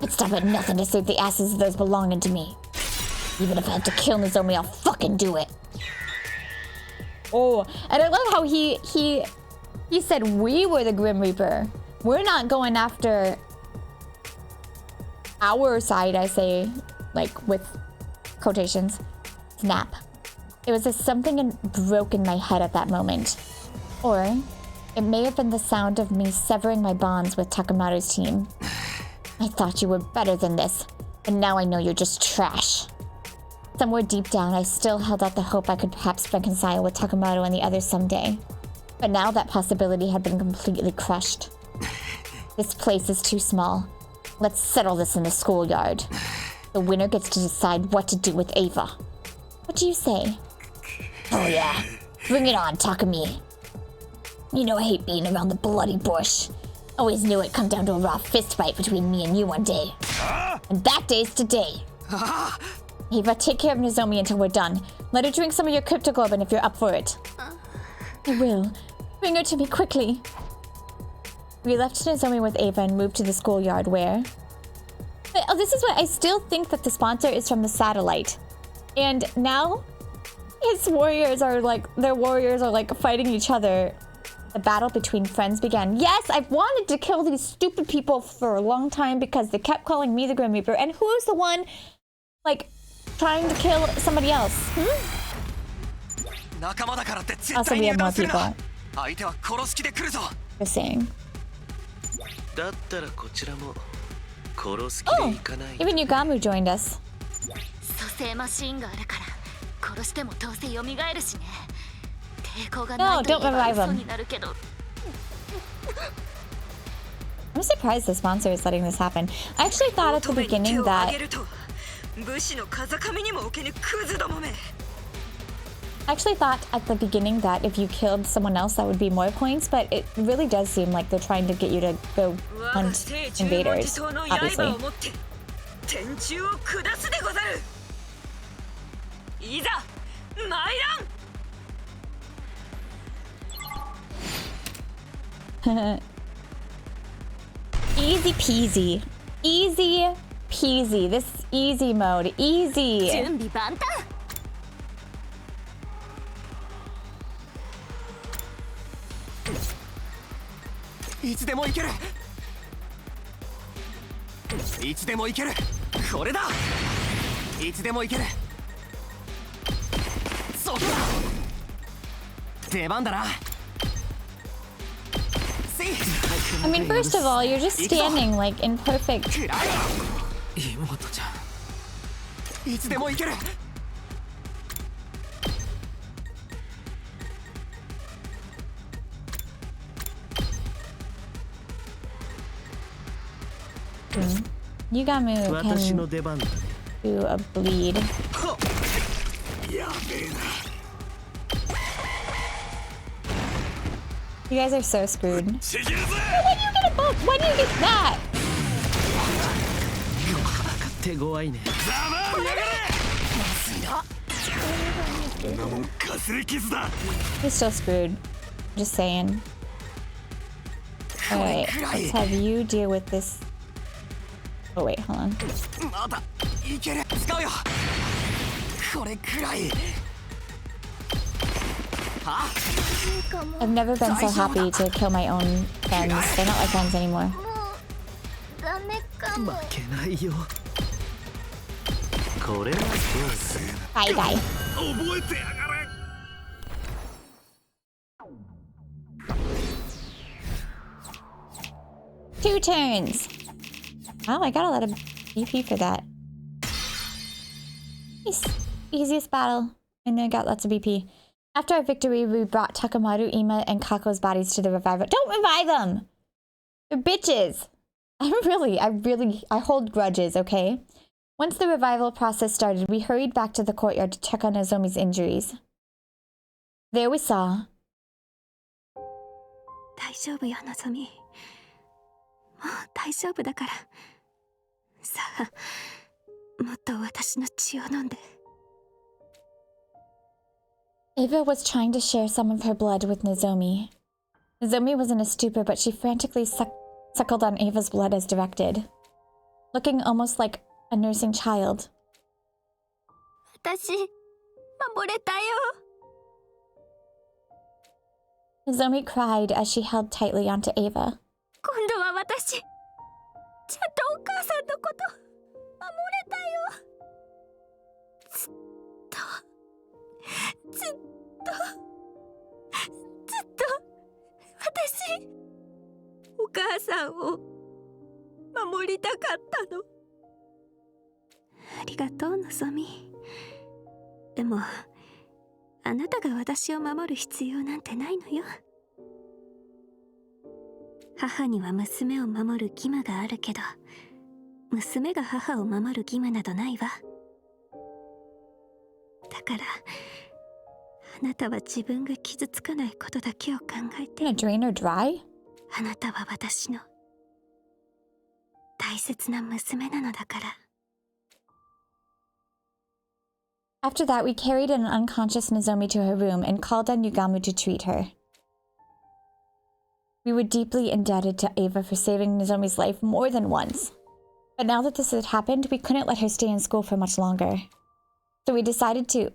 I'd stop at nothing to save the asses of those belonging to me. Even if I have to kill Nozomi, I'll fucking do it. Oh, and I love how he said we were the Grim Reaper. We're not going after our side, I say, like with quotations. Snap. It was as something broke in my head at that moment. Or it may have been the sound of me severing my bonds with Takemaru's team. I thought you were better than this, but now I know you're just trash. Somewhere deep down, I still held out the hope I could perhaps reconcile with Takemaru and the others someday. But now that possibility had been completely crushed. This place is too small. Let's settle this in the schoolyard. The winner gets to decide what to do with Ava. What do you say? Oh yeah, bring it on, Takumi. You know I hate being around the bloody bush. Always knew it'd come down to a raw fistfight between me and you one day. And that day's today. Ava, take care of Nozomi until we're done. Let her drink some of your cryptoglobin if you're up for it. I will. Bring her to me quickly. We left Nozomi with Ava and moved to the schoolyard where... Oh, this is what I still think that the sponsor is from the satellite. And now his warriors are like, their warriors are like fighting each other. The battle between friends began. Yes, I've wanted to kill these stupid people for a long time because they kept calling me the Grim Reaper. And who's the one, like, trying to kill somebody else? Also, we have more people. Just saying. Oh, even Yugamu joined us. No, don't revive him. I'm surprised the sponsor is letting this happen. I actually thought at the beginning that... if you killed someone else that would be more points, but it really does seem like they're trying to get you to go hunt invaders, obviously. Easy peasy. Easy peasy. This is easy mode. Easy. いつでも行ける。そこだ。出番だな。I mean, first of all, you're just standing like in perfect. 妹ちゃん。いつでも行ける。Yugamu can do a bleed. You guys are so screwed. Why do you get a book? Why do you get that? 手強いね。He's still screwed. Just saying. Alright, let's have you deal with this. Oh wait, hold on. まだいける。使うよ。これくらい。は？ I've never been so happy to kill my own friends. They're not my friends anymore. ダメかも。負けないよ。これはそうですね。Bye bye. 覚えてやがれ。Two turns. Wow, I got a lot of BP for that. Nice. Easiest battle. And I got lots of BP. After our victory, we brought Takemaru, Ima, and Kako's bodies to the revival. Don't revive them! They're bitches! I hold grudges, okay? Once the revival process started, we hurried back to the courtyard to check on Nozomi's injuries. There we saw... 大丈夫よ、のぞみ。もう大丈夫だから。さあ、もっと私の血を飲んで。Ava was trying to share some of her blood with Nozomi. Nozomi was in a stupor, but she frantically suckled on Ava's blood as directed, looking almost like a nursing child. 私、守れたよ。Nozomi cried as she held tightly onto Ava. 今度は私、ちゃんとお母さんのこと守れたよ。ずっと私、お母さんを守りたかったの。ありがとう、のぞみ。でも、あなたが私を守る必要なんてないのよ。母には娘を守る義務があるけど、娘が母を守る義務などないわ。だから、あなたは自分が傷つかないことだけを考えて。Gonna drain her dry? あなたは私の大切な娘なのだから。After that, we carried an unconscious Nozomi to her room and called on Yugamu to treat her. We were deeply indebted to Ava for saving Nozomi's life more than once. But now that this had happened, we couldn't let her stay in school for much longer. So we decided to...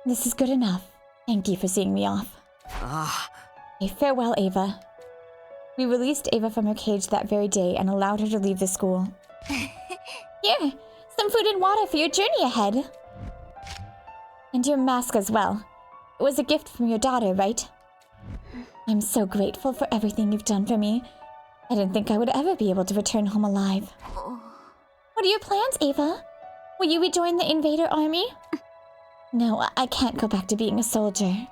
This is good enough. Thank you for seeing me off. Okay, farewell, Ava. We released Ava from her cage that very day and allowed her to leave the school. Here, some food and water for your journey ahead. And your mask as well. It was a gift from your daughter, right? I'm so grateful for everything you've done for me. I didn't think I would ever be able to return home alive. What are your plans, Ava? Will you rejoin the invader army? No, I can't go back to being a soldier.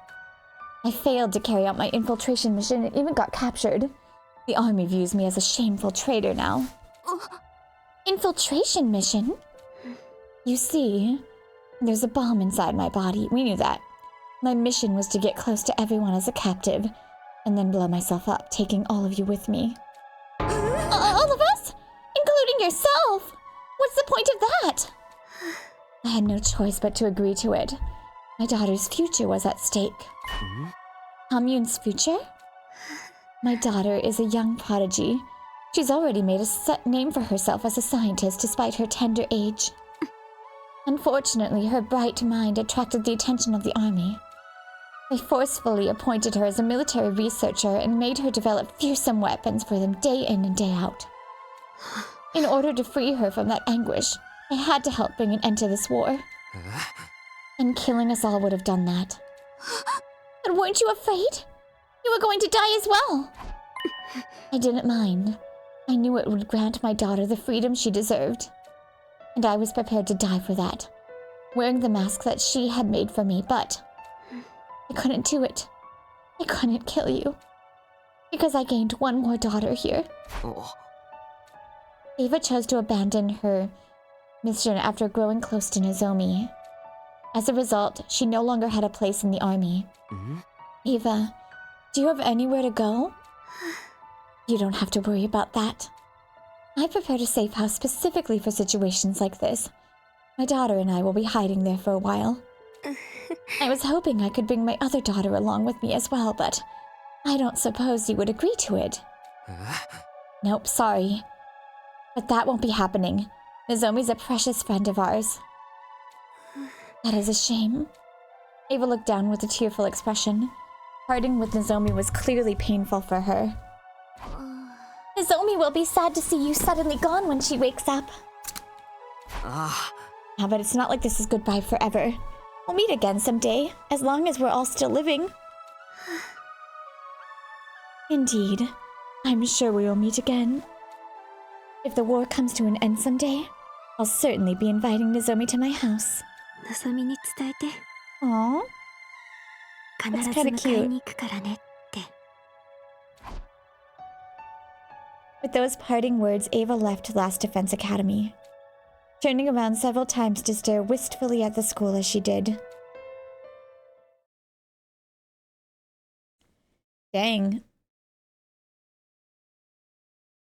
I failed to carry out my infiltration mission and even got captured. The army views me as a shameful traitor now. Infiltration mission? You see, there's a bomb inside my body. We knew that. My mission was to get close to everyone as a captive, and then blow myself up, taking all of you with me. All of us? Including yourself? What's the point of that? I had no choice but to agree to it. My daughter's future was at stake. Commune's future? My daughter is a young prodigy. She's already made a set name for herself as a scientist despite her tender age. Unfortunately, her bright mind attracted the attention of the army. They forcefully appointed her as a military researcher and made her develop fearsome weapons for them day in and day out. In order to free her from that anguish, I had to help bring an end to this war. And killing us all would have done that. But weren't you afraid? You were going to die as well. I didn't mind. I knew it would grant my daughter the freedom she deserved. And I was prepared to die for that, wearing the mask that she had made for me, but I couldn't do it. I couldn't kill you. Because I gained one more daughter here. Oh. Eva chose to abandon her mission after growing close to Nozomi. As a result, she no longer had a place in the army. Eva, do you have anywhere to go? You don't have to worry about that. I prepared a safe house specifically for situations like this. My daughter and I will be hiding there for a while. I was hoping I could bring my other daughter along with me as well, but I don't suppose you would agree to it. Nope, sorry. But that won't be happening. Nozomi's a precious friend of ours. That is a shame. Eva looked down with a tearful expression. Parting with Nozomi was clearly painful for her. Nozomi will be sad to see you suddenly gone when she wakes up. Yeah, but it's not like this is goodbye forever. We'll meet again someday, as long as we're all still living. Indeed. I'm sure we will meet again. If the war comes to an end someday, I'll certainly be inviting Nozomi to my house. のぞみに伝えて Aww. 必 That's ず kinda 迎え cute. に行くからねって With those parting words, Ava left Last Defense Academy, turning around several times to stare wistfully at the school as she did. Dang.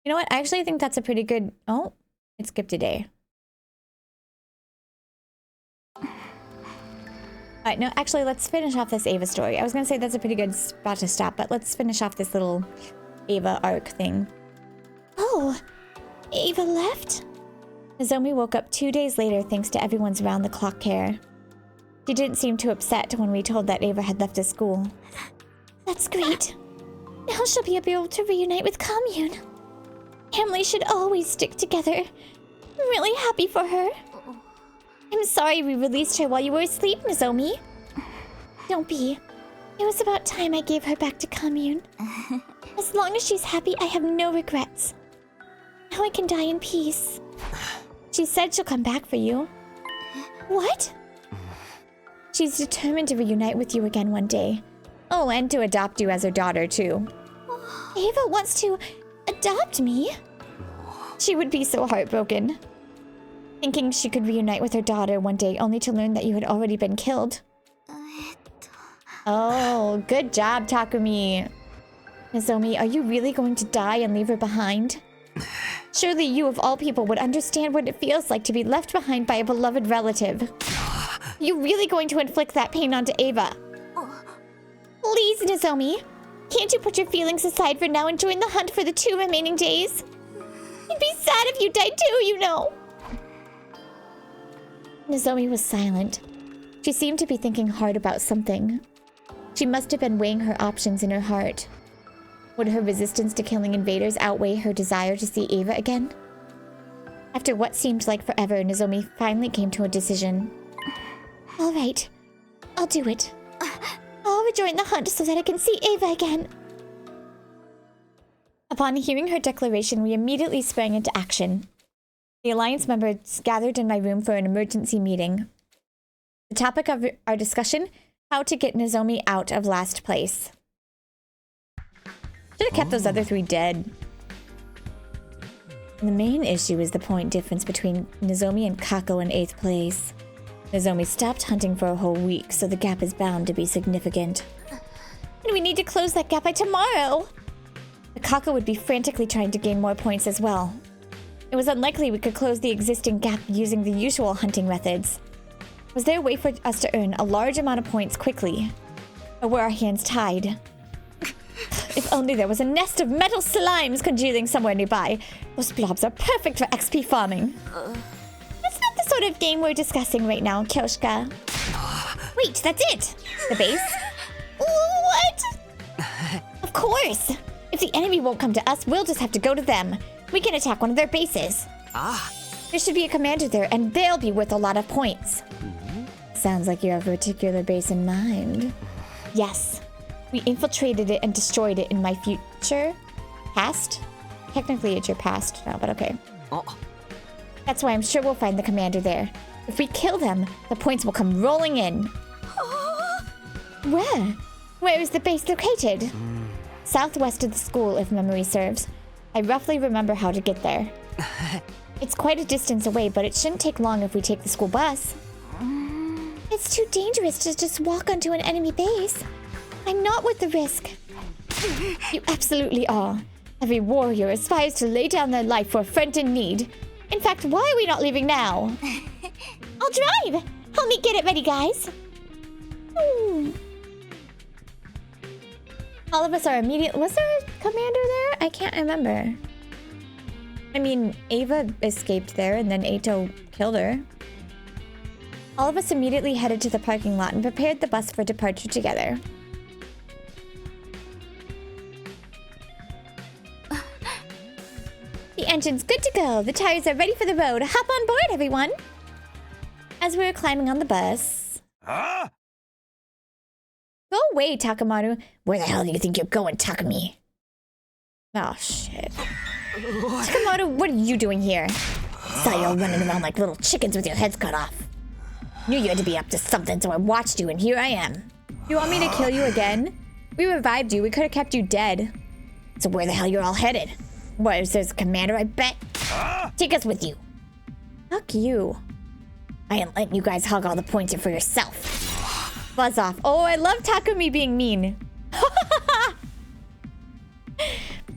You know what? I actually think that's a pretty good... Oh, it skipped a day. Alright, no, actually, let's finish off this Ava story. I was gonna say that's a pretty good spot to stop, but let's finish off this little Ava arc thing. Oh, Ava left? Nozomi woke up 2 days later thanks to everyone's round-the-clock care. She didn't seem too upset when we told that Ava had left the school. That's great. Now she'll be able to reunite with Commune. Family should always stick together. I'm really happy for her. I'm sorry we released her while you were asleep, Nozomi. Don't be. It was about time I gave her back to Commune. As long as she's happy, I have no regrets. Now I can die in peace. She said she'll come back for you. What? She's determined to reunite with you again one day. Oh, and to adopt you as her daughter, too. Ava wants to adopt me? She would be so heartbroken. Thinking she could reunite with her daughter one day only to learn that you had already been killed. Oh, good job, Takumi. Nozomi, are you really going to die and leave her behind? Surely you of all people would understand what it feels like to be left behind by a beloved relative. Are you really going to inflict that pain onto Ava? Please, Nozomi. Can't you put your feelings aside for now and join the hunt for the 2 remaining days? It'd be sad if you died too, you know. Nozomi was silent. She seemed to be thinking hard about something. She must have been weighing her options in her heart. Would her resistance to killing invaders outweigh her desire to see Ava again? After what seemed like forever, Nozomi finally came to a decision. All right, I'll do it. I'll rejoin the hunt so that I can see Ava again. Upon hearing her declaration, we immediately sprang into action. The Alliance members gathered in my room for an emergency meeting. The topic of our discussion, how to get Nozomi out of last place. Should have kept those other 3 dead. The main issue is the point difference between Nozomi and Kako in 8th place. Nozomi stopped hunting for a whole week, so the gap is bound to be significant. And we need to close that gap by tomorrow! Kako would be frantically trying to gain more points as well. It was unlikely we could close the existing gap using the usual hunting methods. Was there a way for us to earn a large amount of points quickly? Or were our hands tied? If only there was a nest of metal slimes congealing somewhere nearby. Those blobs are perfect for XP farming. That's not the sort of game we're discussing right now, Kyoshka. Wait, that's it! The base? What? Of course! If the enemy won't come to us, we'll just have to go to them. We can attack one of their bases. There should be a commander there, and they'll be worth a lot of points. Sounds like you have a particular base in mind. Yes. We infiltrated it and destroyed it in my future. Past? Technically, it's your past now, but okay. That's why I'm sure we'll find the commander there. If we kill them, the points will come rolling in. Where? Where is the base located? Southwest of the school, if memory serves. I roughly remember how to get there. It's quite a distance away, but it shouldn't take long if we take the school bus. It's too dangerous to just walk onto an enemy base. I'm not worth the risk. You absolutely are. Every warrior aspires to lay down their life for a friend in need. In fact, why are we not leaving now? I'll drive! Help me get it ready, guys. All of us are immediate. Was there a commander there? I can't remember. I mean, Ava escaped there and then Ato killed her. All of us immediately headed to the parking lot and prepared the bus for departure together. The engine's good to go. The tires are ready for the road. Hop on board, everyone. As we were climbing on the bus... Go away, Takemaru. Where the hell do you think you're going, Takumi? Oh, shit. Takemaru, what are you doing here? Saw you all running around like little chickens with your heads cut off. Knew you had to be up to something, so I watched you, and here I am. You want me to kill you again? We revived you. We could have kept you dead. So where the hell you're all headed? What, is there a commander, I bet? Take us with you. Fuck you. I ain't letting you guys hog all the points for yourself. Buzz off. Oh, I love Takumi being mean.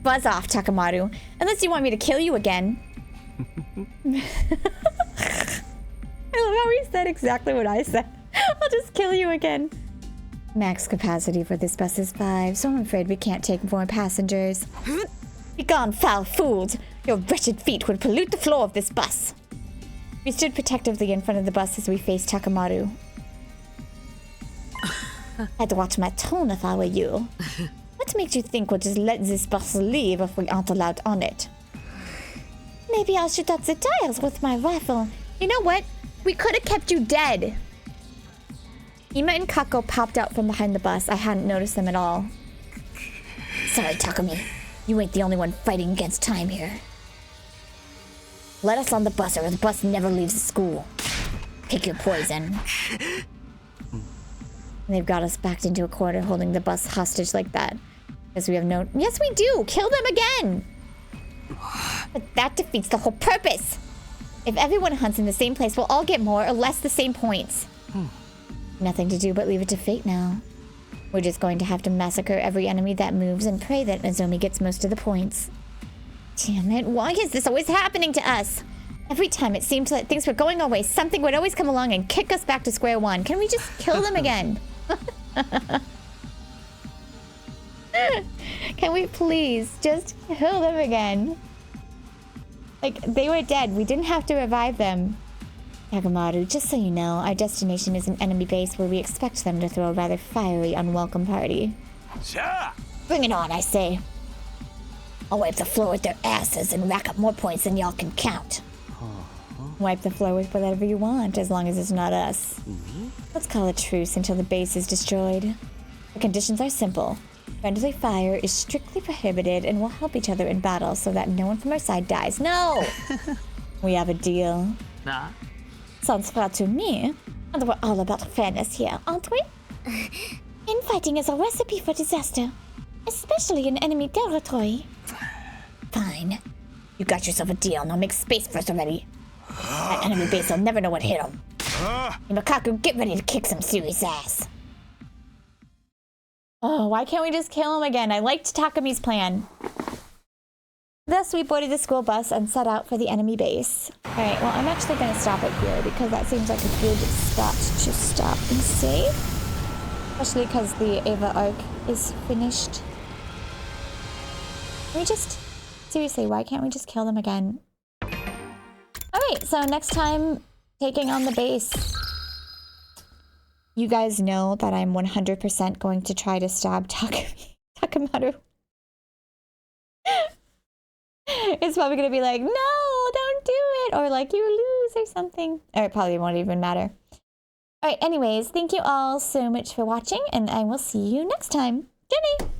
Buzz off, Takemaru. Unless you want me to kill you again. I love how he said exactly what I said. I'll just kill you again. Max capacity for this bus is 5, so I'm afraid we can't take more passengers. Begone, foul fools! Your wretched feet would pollute the floor of this bus. We stood protectively in front of the bus as we faced Takemaru. I'd watch my tone if I were you. What makes you think we'll just let this bus leave if we aren't allowed on it? Maybe I'll shoot out the tires with my rifle. You know what? We could have kept you dead. Ima and Kako popped out from behind the bus. I hadn't noticed them at all. Sorry, Takumi. You ain't the only one fighting against time here. Let us on the bus or the bus never leaves the school. Pick your poison. They've got us backed into a corner holding the bus hostage like that. Guess we have no... Yes, we do! Kill them again! But that defeats the whole purpose! If everyone hunts in the same place, we'll all get more or less the same points. Nothing to do but leave it to fate now. We're just going to have to massacre every enemy that moves and pray that Nozomi gets most of the points. Damn it, why is this always happening to us? Every time it seemed like things were going our way, something would always come along and kick us back to square one. Can we just kill them again? Can we please just kill them again? Like, they were dead. We didn't have to revive them. Takemaru, just so you know, our destination is an enemy base where we expect them to throw a rather fiery, unwelcome party. Bring it on, I say. I'll wipe the floor with their asses and rack up more points than y'all can count. Wipe the floor with whatever you want, as long as it's not us. Let's call a truce until the base is destroyed. The conditions are simple. Friendly fire is strictly prohibited and we'll help each other in battle so that no one from our side dies. No! We have a deal. Nah. Sounds fair to me. And we're all about fairness here, aren't we? Infighting is a recipe for disaster, especially in enemy territory. Fine. You got yourself a deal. Now make space for us already. That enemy base will never know what hit him. Imakaku, get ready to kick some serious ass. Oh, why can't we just kill him again? I liked Takumi's plan. Thus, we boarded the school bus and set out for the enemy base. Alright, well, I'm actually going to stop it here because that seems like a good spot to stop and save. Especially because the Ava arc is finished. Can we just... Seriously, why can't we just kill them again? Alright, so next time, taking on the base. You guys know that I'm 100% going to try to stab Takemaru. It's probably gonna be like, no, don't do it, or like you lose or something. Or it probably won't even matter. All right, anyways, thank you all so much for watching, and I will see you next time. Good night.